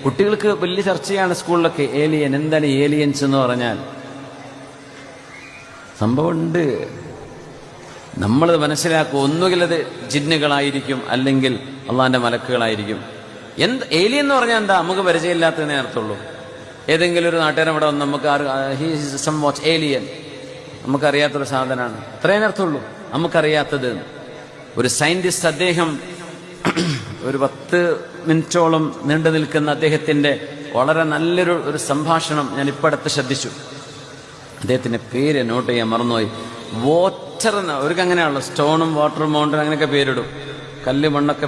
കുട്ടികൾക്ക് വലിയ ചർച്ചയാണ് സ്കൂളിലൊക്കെ. ഏലിയൻ, എന്താണ് ഏലിയൻസ് എന്ന് പറഞ്ഞാൽ? സംഭവമുണ്ട്. നമ്മളത് മനസ്സിലാക്കും. ഒന്നുകിൽ അത് ജിന്നുകളായിരിക്കും, അല്ലെങ്കിൽ അള്ളാന്റെ മലക്കുകളായിരിക്കും. ഏലിയൻ എന്ന് പറഞ്ഞാൽ എന്താ? നമുക്ക് പരിചയമില്ലാത്തതിനെ അർത്ഥമുള്ളൂ. ഏതെങ്കിലും ഒരു നാട്ടുകാരൻ ഇവിടെ വന്ന് നമുക്ക് ഏലിയൻ, നമുക്കറിയാത്തൊരു സാധനമാണ്, അത്രയും അർത്ഥമുള്ളൂ. നമുക്കറിയാത്തത്. ഒരു സയന്റിസ്റ്റ്, അദ്ദേഹം ഒരു 10 മിനിറ്റോളം നീണ്ടു നിൽക്കുന്ന അദ്ദേഹത്തിന്റെ വളരെ നല്ലൊരു സംഭാഷണം ഞാൻ ഇപ്പം അടുത്ത് ശ്രദ്ധിച്ചു. അദ്ദേഹത്തിന്റെ പേര് നോട്ട് ചെയ്യാൻ മറന്നുപോയി. വാട്ടർ, അവർക്ക് അങ്ങനെയാണല്ലോ, സ്റ്റോണും വാട്ടറും മൗണ്ടൻ അങ്ങനെയൊക്കെ പേരിടും, കല്ല് മണ്ണൊക്കെ.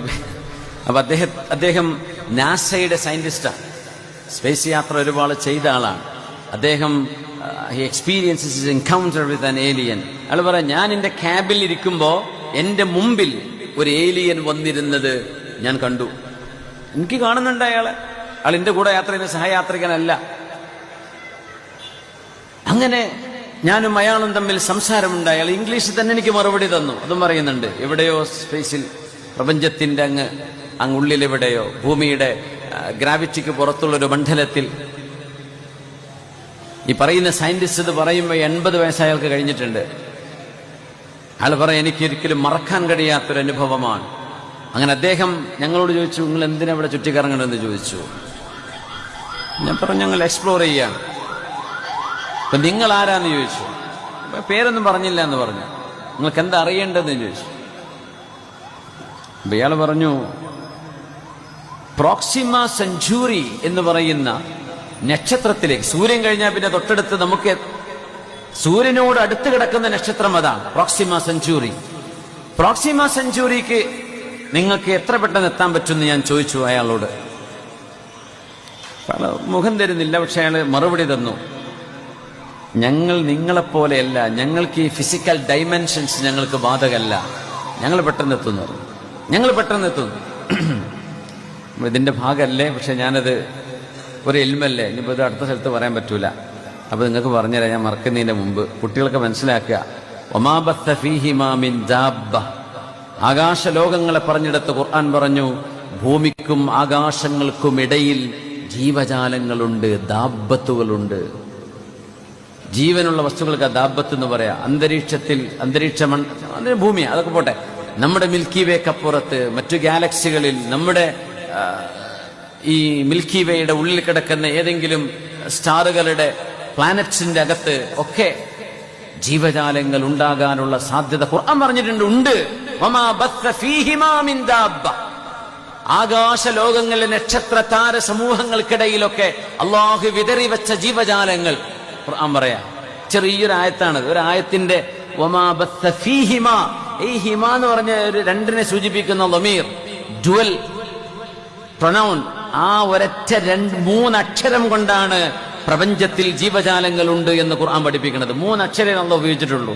അപ്പൊ അദ്ദേഹം നാസയുടെ സയന്റിസ്റ്റാണ്. സ്പേസ് യാത്ര ഒരുപാട് ചെയ്ത ആളാണ് അദ്ദേഹം. He experiences his encounter with an alien. അയാൾ പറയാം, ഞാൻ എന്റെ ക്യാബിൽ ഇരിക്കുമ്പോ എന്റെ മുമ്പിൽ ഒരു ഏലിയൻ വന്നിരുന്നത് ഞാൻ കണ്ടു. എനിക്ക് കാണുന്നുണ്ട് അയാളെ. അയാൾ എന്റെ കൂടെ യാത്ര ചെയ്യുന്ന സഹയാത്രികനല്ല. അങ്ങനെ ഞാനും അയാളും തമ്മിൽ സംസാരമുണ്ട്. അയാൾ ഇംഗ്ലീഷിൽ തന്നെ എനിക്ക് മറുപടി തന്നു. അതും പറയുന്നുണ്ട്, എവിടെയോ സ്പേസിൽ, പ്രപഞ്ചത്തിന്റെ അങ്ങ് ഉള്ളിലെവിടെയോ, ഭൂമിയുടെ ഗ്രാവിറ്റിക്ക് പുറത്തുള്ളൊരു മണ്ഡലത്തിൽ. ഈ പറയുന്ന സയന്റിസ്റ്റ് ഇത് പറയുമ്പോൾ 80 വയസ്സ് അയാൾക്ക് കഴിഞ്ഞിട്ടുണ്ട്. അയാൾ പറയാം, എനിക്കൊരിക്കലും മറക്കാൻ കഴിയാത്തൊരു അനുഭവമാണ്. അങ്ങനെ അദ്ദേഹം ഞങ്ങളോട് ചോദിച്ചു, നിങ്ങൾ എന്തിനാ ഇവിടെ ചുറ്റിക്കറങ്ങണമെന്ന് ചോദിച്ചു. ഞാൻ പറഞ്ഞു, ഞങ്ങൾ എക്സ്പ്ലോർ ചെയ്യാണ്. അപ്പൊ നിങ്ങൾ ആരാന്ന് ചോദിച്ചു. പേരൊന്നും പറഞ്ഞില്ല എന്ന് പറഞ്ഞു. നിങ്ങൾക്ക് എന്താ അറിയേണ്ടതെന്ന് ചോദിച്ചു. അപ്പൊ ഇയാൾ പറഞ്ഞു, പ്രോക്സിമ സെഞ്ചുറി എന്ന് പറയുന്ന നക്ഷത്രത്തിലേക്ക്, സൂര്യൻ കഴിഞ്ഞാൽ പിന്നെ തൊട്ടടുത്ത് നമുക്ക് സൂര്യനോട് അടുത്ത് കിടക്കുന്ന നക്ഷത്രം അതാണ് പ്രോക്സിമ സെഞ്ചുറി. പ്രോക്സിമ സെഞ്ചുറിക്ക് നിങ്ങൾക്ക് എത്ര പെട്ടെന്ന് എത്താൻ പറ്റുമെന്ന് ഞാൻ ചോദിച്ചു അയാളോട്. മുഖം തരുന്നില്ല, പക്ഷെ അയാൾ മറുപടി തന്നു, ഞങ്ങൾ നിങ്ങളെപ്പോലെയല്ല, ഞങ്ങൾക്ക് ഈ ഫിസിക്കൽ ഡൈമെൻഷൻസ് ഞങ്ങൾക്ക് ബാധകമല്ല, ഞങ്ങൾ പെട്ടെന്ന് എത്തുന്നു. ഇതിന്റെ ഭാഗമല്ലേ, പക്ഷെ ഞാനത് ഒരു ഇൽമല്ലേ, ഇനിയിപ്പോൾ ഇത് അടുത്ത സ്ഥലത്ത് പറയാൻ പറ്റൂല. അപ്പൊ നിങ്ങൾക്ക് പറഞ്ഞുതരാം, ഞാൻ മറക്കുന്നതിന്റെ മുമ്പ് കുട്ടികൾക്ക് മനസ്സിലാക്കുക. വമാ ബസ്സ ഫീഹിമാ മിൻ ദാബ്ബ, ആകാശലോകങ്ങളെ പറഞ്ഞെടുത്ത് ഖുർആൻ പറഞ്ഞു, ഭൂമിക്കും ആകാശങ്ങൾക്കും ഇടയിൽ ജീവജാലങ്ങളുണ്ട്, ദാബത്തുകളുണ്ട്. ജീവനുള്ള വസ്തുക്കൾക്ക് ദാബത്ത് എന്ന് പറയാം. അന്തരീക്ഷ ഭൂമി അതൊക്കെ പോട്ടെ, നമ്മുടെ മിൽക്കി വേക്കപ്പുറത്ത്, മറ്റു ഗാലക്സികളിൽ, നമ്മുടെ ഈ മിൽക്കി വേയുടെ ഉള്ളിൽ കിടക്കുന്ന ഏതെങ്കിലും സ്റ്റാറുകളുടെ, പ്ലാനറ്റ്സിന്റെ അകത്ത് ഒക്കെ ജീവജാലങ്ങൾ ഉണ്ടാകാനുള്ള സാധ്യത ഖുർആൻ പറഞ്ഞിട്ടുണ്ട്, ഉണ്ട്. വമാ ബസ്സ ഫീഹിമാ മിൻ ദാബ്ബ, ആകാശ ലോകങ്ങളിലെ നക്ഷത്ര താര സമൂഹങ്ങൾക്കിടയിലൊക്കെ അള്ളാഹു വിതറി വെച്ച ജീവജാലങ്ങൾ ഖുർആൻ പറയാ. ചെറിയൊരു ആയത്താണ്. ഒരു ആയത്തിന്റെ വമാ ബസ്സ ഫീഹിമാ, ഈ ഹിമ എന്ന് പറഞ്ഞ ഒരു രണ്ടിനെ സൂചിപ്പിക്കുന്ന ലമീർ, ഡുവൽ പ്രൊനൗൺ, ആ ഒരൊറ്റ 3 അക്ഷരം കൊണ്ടാണ് പ്രപഞ്ചത്തിൽ ജീവജാലങ്ങൾ ഉണ്ട് എന്ന് ഖുർആൻ പഠിപ്പിക്കുന്നത്. 3 അക്ഷരം അള്ളാഹു ഉപയോഗിച്ചിട്ടുള്ളൂ.